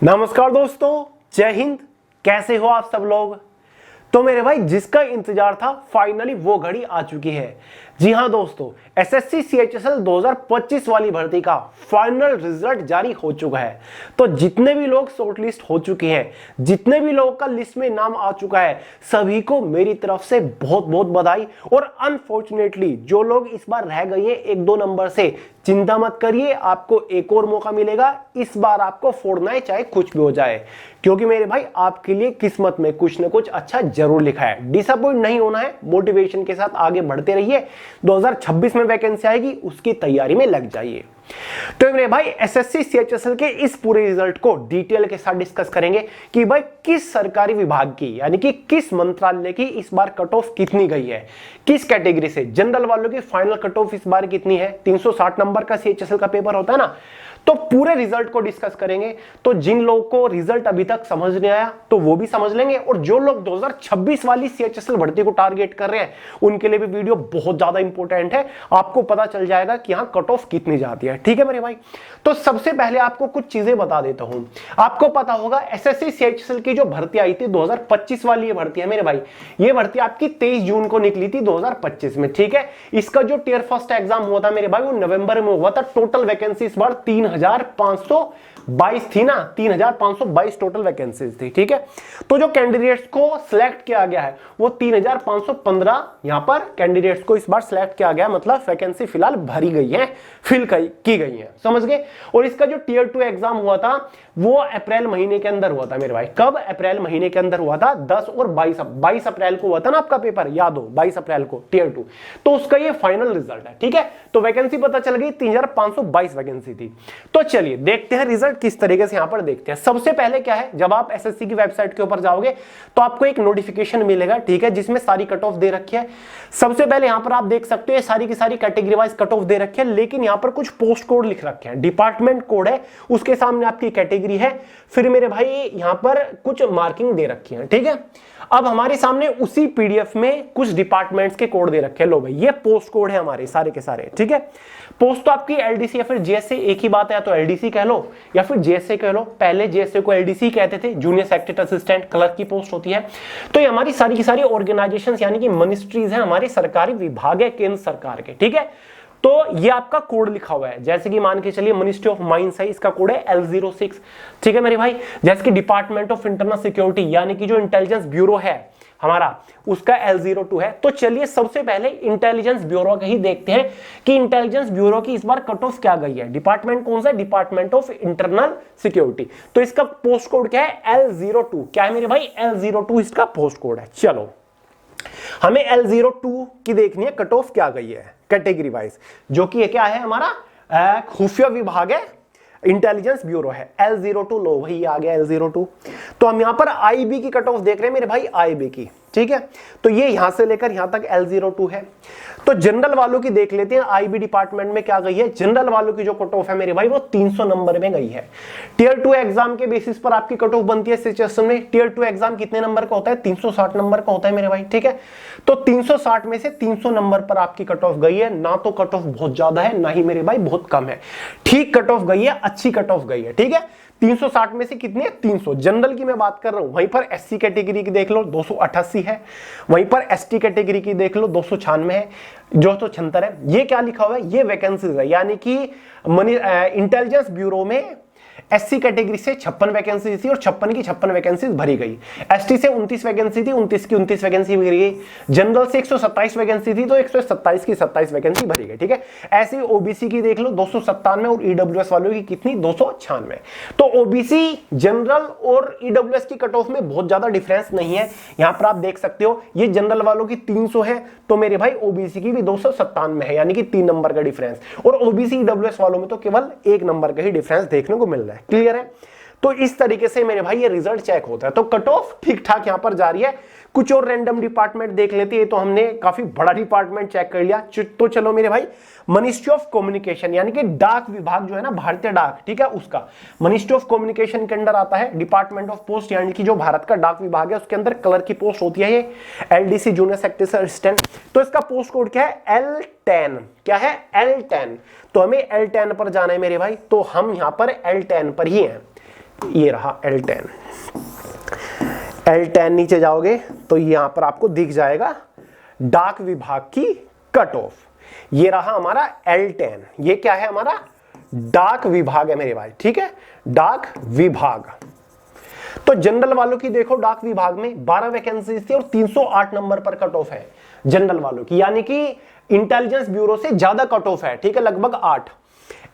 नमस्कार दोस्तों, जय हिंद। कैसे हो आप सब लोग। तो मेरे भाई जिसका इंतजार था फाइनली वो घड़ी आ चुकी है। जी हां दोस्तों, एसएससी सीएचएसएल 2025 वाली भर्ती का फाइनल रिजल्ट जारी हो चुका है। तो जितने भी लोग शॉर्टलिस्ट हो चुके हैं, जितने भी लोगों का लिस्ट में नाम आ चुका है, सभी को मेरी तरफ से बहुत बहुत बधाई। और अनफॉर्चुनेटली जो लोग इस बार रह गए हैं 1-2 नंबर से, चिंता मत करिए, आपको एक और मौका मिलेगा। इस बार आपको फोड़ना है चाहे कुछ भी हो जाए, क्योंकि मेरे भाई आपके लिए किस्मत में कुछ न कुछ अच्छा जरूर लिखा है। डिसअपॉइंट नहीं होना है, मोटिवेशन के साथ आगे बढ़ते रहिए। 2026 में वैकेंसी आएगी, उसकी तैयारी में लग जाइए। तो मेरे भाई एसएससी सीएचएसएल के इस पूरे रिजल्ट को डिटेल के साथ डिस्कस करेंगे कि भाई किस सरकारी विभाग की यानी कि किस मंत्रालय की इस बार कट ऑफ कितनी गई है, किस कैटेगरी से। जनरल वालों की फाइनल कट ऑफ इस बार कितनी है, 360 नंबर का सीएचएसएल का पेपर होता है ना। तो पूरे रिजल्ट को डिस्कस करेंगे। तो जिन लोगों को रिजल्ट अभी तक समझ नहीं आया तो वो भी समझ लेंगे, और जो लोग 2026 वाली सीएचएसएल भर्ती को टारगेट कर रहे हैं उनके लिए भी वीडियो बहुत ज्यादा इंपॉर्टेंट है। आपको पता चल जाएगा कि यहां कट ऑफ कितनी जाती है। ठीक है मेरे भाई। तो सबसे पहले आपको कुछ चीजें बता देता हूं। आपको पता होगा एसएससी सीएचएसएल की जो भर्ती आई थी 2025 वाली ये भर्ती है मेरे भाई, ये भर्ती आपकी 23 जून को निकली थी 2025 में। ठीक है। इसका जो टियर फर्स्ट एग्जाम हुआ था मेरे भाई वो नवंबर में हुआ था। टोटल वैकेंसी इस बार 3,522 थी ना, 3,522 टोटल वैकेंसीज थी। ठीक है। तो जो कैंडिडेट्स को सिलेक्ट किया गया है वो 3,515 यहां पर कैंडिडेट्स को इस बार सिलेक्ट किया गया, मतलब वैकेंसी फिलहाल भरी गई है, फिल की गई है, समझ गए। और इसका जो टियर 2 एग्जाम हुआ था वो अप्रैल महीने के अंदर हुआ था मेरे भाई। कब? अप्रैल महीने के अंदर हुआ था, 10 और 22 अप्रैल को हुआ था ना आपका पेपर, याद हो, 22 अप्रैल को टियर 2। तो उसका ये फाइनल रिजल्ट है। ठीक है। तो वैकेंसी पता चल गई, 3,522 वैकेंसी थी। तो चलिए देखते हैं रिजल्ट किस तरीके से यहां पर देखते हैं। सबसे पहले क्या है, जब आप एसएससी की वेबसाइट के ऊपर जाओगे तो आपको एक नोटिफिकेशन मिलेगा, ठीक है, जिसमें सारी कट ऑफ दे रखी है। सबसे पहले यहां पर आप देख सकते हो सारी की सारी कैटेगरी वाइज कट ऑफ दे रखी है, लेकिन यहां पर कुछ पोस्ट कोड लिख रखे हैं, डिपार्टमेंट कोड है, उसके सामने आपकी कैटेगरी है, फिर मेरे भाई यहां पर कुछ मार्किंग दे रखी है। ठीक है। अब हमारे सामने उसी पीडीएफ में कुछ डिपार्टमेंट्स के कोड दे रखे हैं। लो भाई ये पोस्ट कोड है हमारे सारे के सारे। ठीक है। पोस्ट तो आपकी एलडीसी या फिर जेएसए एक ही बात है, या तो एलडीसी कह लो या फिर जेएसए कह लो। पहले जेएसए को एलडीसी कहते थे, जूनियर सेक्रेटरी असिस्टेंट क्लर्क की पोस्ट होती है। तो ये हमारी सारी की सारी ऑर्गेनाइजेशंस यानी कि मिनिस्ट्रीज हैं, हमारे सरकारी विभाग है केंद्र सरकार के। ठीक है। तो ये आपका कोड लिखा हुआ है, जैसे कि मान के चलिए मिनिस्ट्री ऑफ माइंस है, इसका कोड है L06। ठीक है मेरे भाई। जैसे कि डिपार्टमेंट ऑफ इंटरनल सिक्योरिटी यानी कि जो इंटेलिजेंस ब्यूरो है हमारा, उसका L02 है। तो चलिए सबसे पहले इंटेलिजेंस ब्यूरो का ही देखते हैं कि इंटेलिजेंस ब्यूरो की इस बार कट ऑफ क्या गई है। डिपार्टमेंट कौन सा है? Department of internal security. तो इसका पोस्ट कोड क्या है? L02। क्या है मेरे भाई? L02 इसका पोस्ट कोड है। चलो हमें L02 की देखनी है कट ऑफ क्या गई है कैटेगरी वाइज, जो कि क्या है हमारा खुफिया विभाग है, इंटेलिजेंस ब्यूरो है। L02 लो भाई आ गया L02। तो हम यहां पर आईबी की कट ऑफ देख रहे हैं मेरे भाई, आईबी की। ठीक है। तो ये यहां से लेकर यहां तक L02 है। तो जनरल वालों की देख लेते हैं आईबी डिपार्टमेंट में क्या गई है। जनरल वालों की जो कट ऑफ है मेरे भाई वो 300 नंबर में गई है। टियर 2 एग्जाम के बेसिस पर आपकी कट ऑफ बनती है सीएचएसएल में। टियर 2 एग्जाम कितने नंबर का होता है? 360 नंबर का होता है मेरे भाई। ठीक है। तो 360 में से 300 नंबर पर आपकी कट ऑफ गई है। ना तो कट ऑफ बहुत ज्यादा है, ना ही मेरे भाई बहुत कम है, ठीक कट ऑफ गई है, अच्छी कट ऑफ गई है। ठीक है। 360 में से कितनी है? 300। जनरल की मैं बात कर रहा हूं। वहीं पर एससी कैटेगरी की देख लो 288 है, वहीं पर एसटी कैटेगरी की देख लो 296 है, 276 है। ये क्या लिखा हुआ है? ये वैकेंसीज है, यानी कि इंटेलिजेंस ब्यूरो में एससी कैटेगरी से 56 वैकेंसी थी और 56 की 56 वैकेंसी भरी गई। एसटी से 29 वैकेंसी थी, 29 की 29 वैकेंसी भरी गई। जनरल से 127 वैकेंसी थी तो 127 की 27 वैकेंसी भरी गई। ठीक है। ऐसे ओबीसी की देख लो 297 और ईडब्ल्यूएस वालों की कितनी? 296। तो ओबीसी, जनरल और ईडब्ल्यूएस की कट ऑफ में बहुत ज्यादा डिफरेंस नहीं है। यहां पर आप देख सकते हो ये जनरल वालों की 300 है तो मेरे भाई ओबीसी की भी 297 है, यानी कि 3 नंबर का डिफरेंस। और ओबीसी ईडब्ल्यूएस वालों में तो केवल 1 नंबर का ही डिफरेंस देखने को मिल रहा है। क्लियर है। तो इस तरीके से मेरे भाई ये रिजल्ट चेक होता है। तो कट ऑफ ठीक ठाक यहां पर जारी है। कुछ और रैंडम डिपार्टमेंट देख लेते हैं। तो हमने काफी बड़ा डिपार्टमेंट चेक कर लिया। तो चलो मेरे भाई मिनिस्ट्री ऑफ कम्युनिकेशन यानी कि डाक विभाग जो है ना, भारतीय डाक, ठीक है, उसका मिनिस्ट्री ऑफ कम्युनिकेशन के अंदर आता है। डिपार्टमेंट ऑफ पोस्ट यानी कि जो भारत का डाक विभाग है उसके अंदर कलर की पोस्ट होती है ये एलडीसी जूनियर सेक्रेटरी असिस्टेंट। तो इसका पोस्ट कोड क्या है? L10। क्या है? L10। तो हमें L10 पर जाना है मेरे भाई। तो हम यहां पर L10 पर ही हैं। ये रहा L10। L10 नीचे जाओगे तो यहां पर आपको दिख जाएगा डाक विभाग की कट ऑफ। ये रहा हमारा L10, ये क्या है हमारा डाक विभाग है मेरे भाई, ठीक है, डाक विभाग। तो जनरल वालों की देखो डाक विभाग में 12 वैकेंसीज थी और 308 नंबर पर कट ऑफ है जनरल वालों की, यानी कि इंटेलिजेंस ब्यूरो से ज्यादा कट ऑफ है, ठीक है, लगभग 8।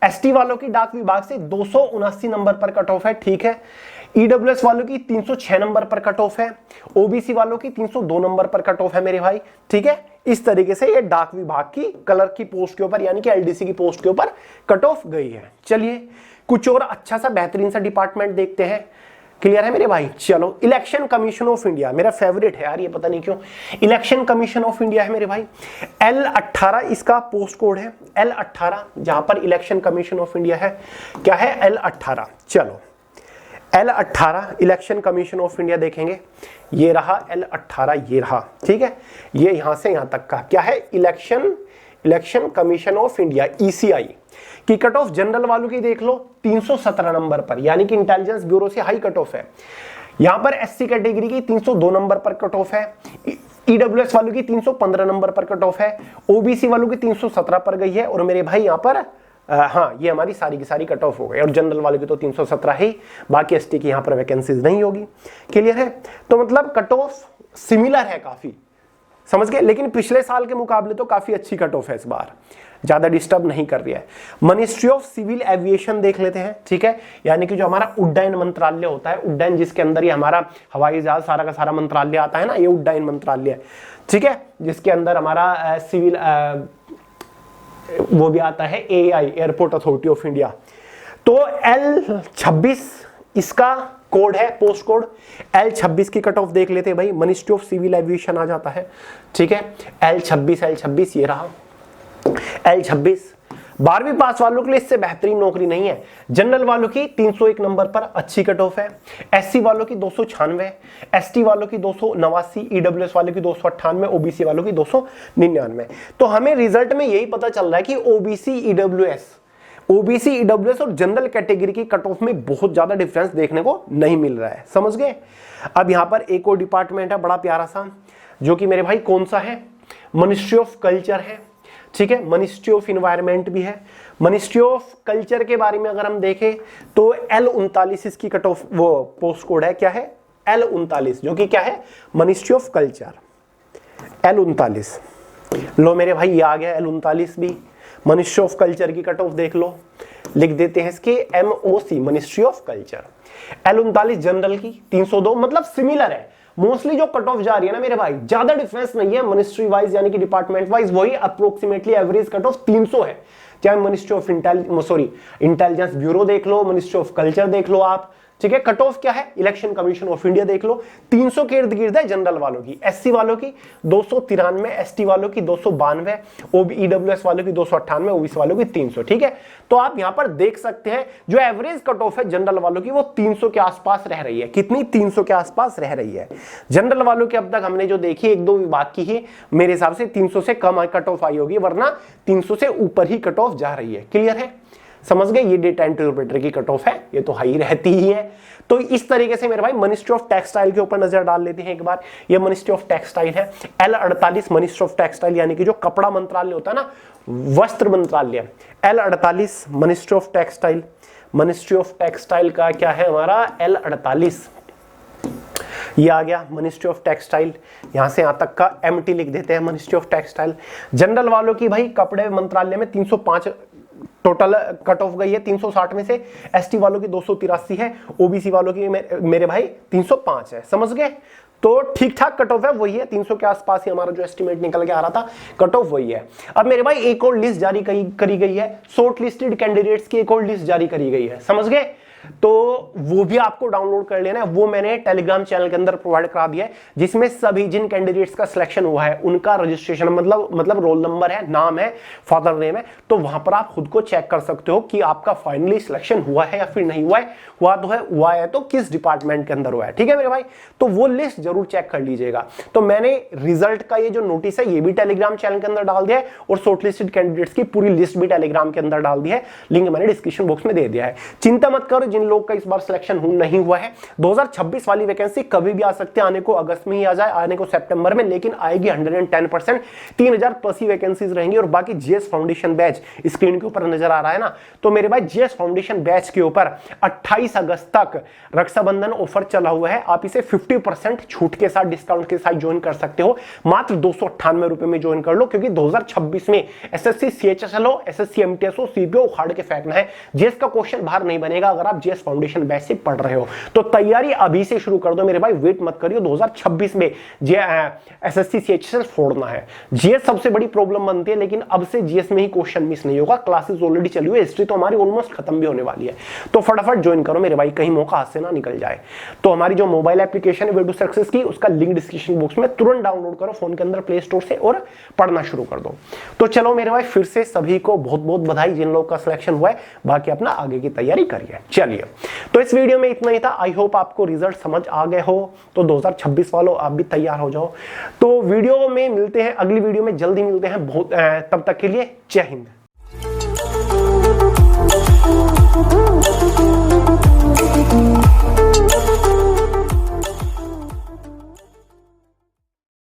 एसटी वालों की डाक विभाग से 279 नंबर पर कट ऑफ है, ठीक है। ईडब्ल्यूएस वालों की 306 नंबर पर कट ऑफ है, ओबीसी वालों की 302 नंबर पर कट ऑफ है मेरे भाई, ठीक है। इस तरीके से ये डाक विभाग की क्लर्क की पोस्ट के ऊपर यानी कि एलडीसी की पोस्ट के ऊपर कट ऑफ गई है। चलिए कुछ और अच्छा सा बेहतरीन सा डिपार्टमेंट देखते हैं। क्लियर है मेरे भाई? चलो, इलेक्शन कमीशन ऑफ इंडिया मेरा फेवरेट है यार, ये पता नहीं क्यों। इलेक्शन कमीशन ऑफ इंडिया है मेरे भाई, L18 इसका पोस्ट कोड है, L18 जहां पर इलेक्शन कमीशन ऑफ इंडिया है, क्या है L18। चलो L18 election commission of India देखेंगे, ये रहा L18, ये रहा, ठीक है। ये यहां से यहां तक का क्या है, election commission of India ECI की कट ऑफ जनरल वालों की देख लो 317 नंबर पर, यानी कि इंटेलिजेंस ब्यूरो से हाई कट ऑफ है। यहां पर SC कैटेगरी की 302 नंबर पर कट ऑफ है, ईडब्ल्यूएस वालों की 315 नंबर पर कट ऑफ है, ओबीसी वालों की 317 पर गई है, और मेरे भाई यहां पर हाँ ये हमारी सारी की सारी कट ऑफ हो गई, और जनरल वालों की तो 317 है, बाकी एसटी की यहां पर वैकेंसीज नहीं होगी। क्लियर है? तो मतलब कट ऑफ सिमिलर है काफी, समझ गए, लेकिन पिछले साल के मुकाबले तो काफी अच्छी कट ऑफ है इस बार, ज्यादा डिस्टर्ब नहीं कर रही है। मिनिस्ट्री ऑफ सिविल एविएशन देख लेते हैं, ठीक है, यानी कि जो हमारा उड्डयन मंत्रालय होता है, उड्डयन जिसके अंदर ये हमारा हवाई जहाज सारा का सारा मंत्रालय आता है ना, ये उड्डयन मंत्रालय, ठीक है, जिसके अंदर हमारा सिविल वो भी आता है AI airport authority of India. तो L26 इसका कोड है, पोस्ट कोड L26 की कट ऑफ देख लेते हैं भाई, मिनिस्ट्री ऑफ सिविल एविएशन आ जाता है, ठीक है। L26 ये रहा L26। 12वीं पास वालों के लिए इससे बेहतरीन नौकरी नहीं है। जनरल वालों की 301 नंबर पर अच्छी कट ऑफ है, SC वालों की 296, ST वालों की 289, ईडब्ल्यूएस वालों की 298, ओबीसी वालों की 299। तो हमें रिजल्ट में यही पता चल रहा है कि ओबीसी ईडब्ल्यूएस और जनरल कैटेगरी की कट ऑफ में बहुत ज्यादा डिफरेंस देखने को नहीं मिल रहा है, समझ गए। अब यहां पर एक और डिपार्टमेंट है बड़ा प्यारा सा, जो कि मेरे भाई कौन सा है, मिनिस्ट्री ऑफ कल्चर है, ठीक है। मिनिस्ट्री ऑफ इन्वायरमेंट भी है। मिनिस्ट्री ऑफ कल्चर के बारे में अगर हम देखें तो L39 इसकी कट ऑफ वो पोस्ट कोड है, क्या है L39, जो कि क्या है मिनिस्ट्री ऑफ कल्चर L39। लो मेरे भाई ये आ गया L39 भी, मिनिस्ट्री ऑफ कल्चर की कट ऑफ देख लो, लिख देते हैं इसके MOC ministry of culture. L39 general की 302, मतलब सिमिलर है। मोस्टली जो कट ऑफ जा रही है ना मेरे भाई, ज्यादा डिफरेंस नहीं है मिनिस्ट्री वाइज यानी कि डिपार्टमेंट वाइज, वही अप्रोक्सीमेटली एवरेज कट ऑफ 300 है। चाहे मिनिस्ट्री ऑफ इंटेलिजेंस ब्यूरो देख लो, मिनिस्ट्री ऑफ कल्चर देख लो आप, ठीक है। कट ऑफ क्या है, इलेक्शन कमीशन ऑफ इंडिया देख लो, 300 के इर्द गिर्द है जनरल वालों की, SC वालों की 293, ST वालों की 292, ईडब्ल्यूएस वालों की 298, ओबीसी वालों की 300, ठीक है। तो आप यहां पर देख सकते हैं जो एवरेज कट ऑफ है जनरल वालों की वो 300 के आसपास रह रही है। कितनी? 300 के आसपास रह रही है। जनरल वालों की अब तक हमने जो देखी 1-2 विभाग की ही मेरे हिसाब से 300 से कम कट ऑफ आई होगी, वरना 300 से ऊपर ही कट ऑफ जा रही है। क्लियर है? समझ गए? ये डेटा इंटरप्रेटर की कट ऑफ है, ये तो हाई रहती ही है। तो इस तरीके से मेरे भाई मिनिस्ट्री ऑफ टेक्सटाइल के ऊपर नजर डाल लेते हैं एक बार। ये मिनिस्ट्री ऑफ टेक्सटाइल है, L48 मिनिस्ट्री ऑफ टेक्सटाइल, यानी कि जो कपड़ा मंत्रालय होता है ना, वस्त्र मंत्रालय, L48 ministry of textile. Ministry of textile का क्या है हमारा L48, ये आ गया मिनिस्ट्री ऑफ टेक्सटाइल। यहां से यहां तक का MT लिख देते हैं मिनिस्ट्री ऑफ टेक्सटाइल। जनरल वालों की भाई कपड़े मंत्रालय में 305 टोटल कट ऑफ गई है, 360 में से। ST वालों की 283 है, OBC वालों की मेरे भाई 305 है, समझ गए। तो ठीक ठाक कट ऑफ है, वही है 300 के आसपास ही हमारा जो एस्टिमेट निकल के आ रहा था, कट ऑफ वही है। अब मेरे भाई एक और लिस्ट जारी करी गई है, शॉर्ट लिस्टेड कैंडिडेट्स की एक और लिस्ट जारी करी गई है, समझ गए। तो वो भी आपको डाउनलोड कर लेना है, वो मैंने टेलीग्राम चैनल के अंदर प्रोवाइड करा दिया है, जिसमें सभी जिन कैंडिडेट्स का सिलेक्शन हुआ है उनका रजिस्ट्रेशन मतलब रोल नंबर है, नाम है, फादर नेम है, तो वहां पर आप खुद को चेक कर सकते हो कि आपका फाइनली सिलेक्शन हुआ है या फिर नहीं हुआ है। हुआ है तो किस डिपार्टमेंट के अंदर हुआ है, ठीक है मेरे भाई। तो वो लिस्ट जरूर चेक कर लीजिएगा। तो मैंने रिजल्ट का ये जो नोटिस है ये भी टेलीग्राम चैनल के अंदर डाल दिया है, और शॉर्टलिस्टेड कैंडिडेट्स की पूरी लिस्ट भी टेलीग्राम के अंदर डाल दी है, लिंक मैंने डिस्क्रिप्शन बॉक्स में दे दिया है। चिंता मत करो, जिन लोग का इस बार सिलेक्शन नहीं हुआ है, 2026 वाली वैकेंसी कभी भी आ सकती है, आने को अगस्त में ही आ जाए, आने को सितंबर में, लेकिन आएगी 110%। 3000 प्लस ही वैकेंसीज रहेंगी। और बाकी जीएस फाउंडेशन बैच स्क्रीन के ऊपर नजर आ रहा है ना, तो मेरे भाई जीएस फाउंडेशन बैच के ऊपर 28 अगस्त तक रक्षाबंधन ऑफर चला हुआ है। आप इसे 50% छूट के साथ, डिस्काउंट के साथ ज्वाइन कर सकते हो। मात्र 298 रुपए में ज्वाइन कर लो, क्योंकि 2026 में एसएससी सीएचएसएल हो, एसएससी एमटीएस हो, सीपीओ उखाड़ के फेंकना है। जीएस का क्वेश्चन बाहर नहीं बनेगा अगर आप जीएस फाउंडेशन बैच से पढ़ रहे हो। तो तैयारी अभी से शुरू कर दो मेरे भाई, वेट मत करियो। 2026 में एसएससी सीएचएसएल फोड़ना है। जीएस सबसे बड़ी प्रॉब्लम बनती है, लेकिन अब से जीएस में ही क्वेश्चन मिस नहीं होगा। क्लासेस ऑलरेडी चली हुई है, हिस्ट्री तो हमारी ऑलमोस्ट खत्म भी होने वाली है। तो फटाफट ज्वाइन करो मेरे भाई, कहीं मौका हाथ से ना निकल जाए। तो हमारी जो मोबाइल एप्लीकेशन है वे टू सक्सेस की, उसका लिंक डिस्क्रिप्शन बॉक्स में तुरंत डाउनलोड करो फोन के अंदर प्ले स्टोर से और पढ़ना शुरू कर दो। तो चलो मेरे भाई, फिर से सभी को बहुत बहुत बधाई जिन लोगों का सिलेक्शन हुआ है। बाकी अपना आगे की तैयारी करिए। चलिए, तो इस वीडियो में इतना ही था। आई होप आपको रिजल्ट समझ आ गए हो। तो 2026 वालों आप भी तैयार हो जाओ। तो वीडियो में मिलते हैं, अगली वीडियो में जल्दी मिलते हैं। बहुत तब तक के लिए जय हिंद।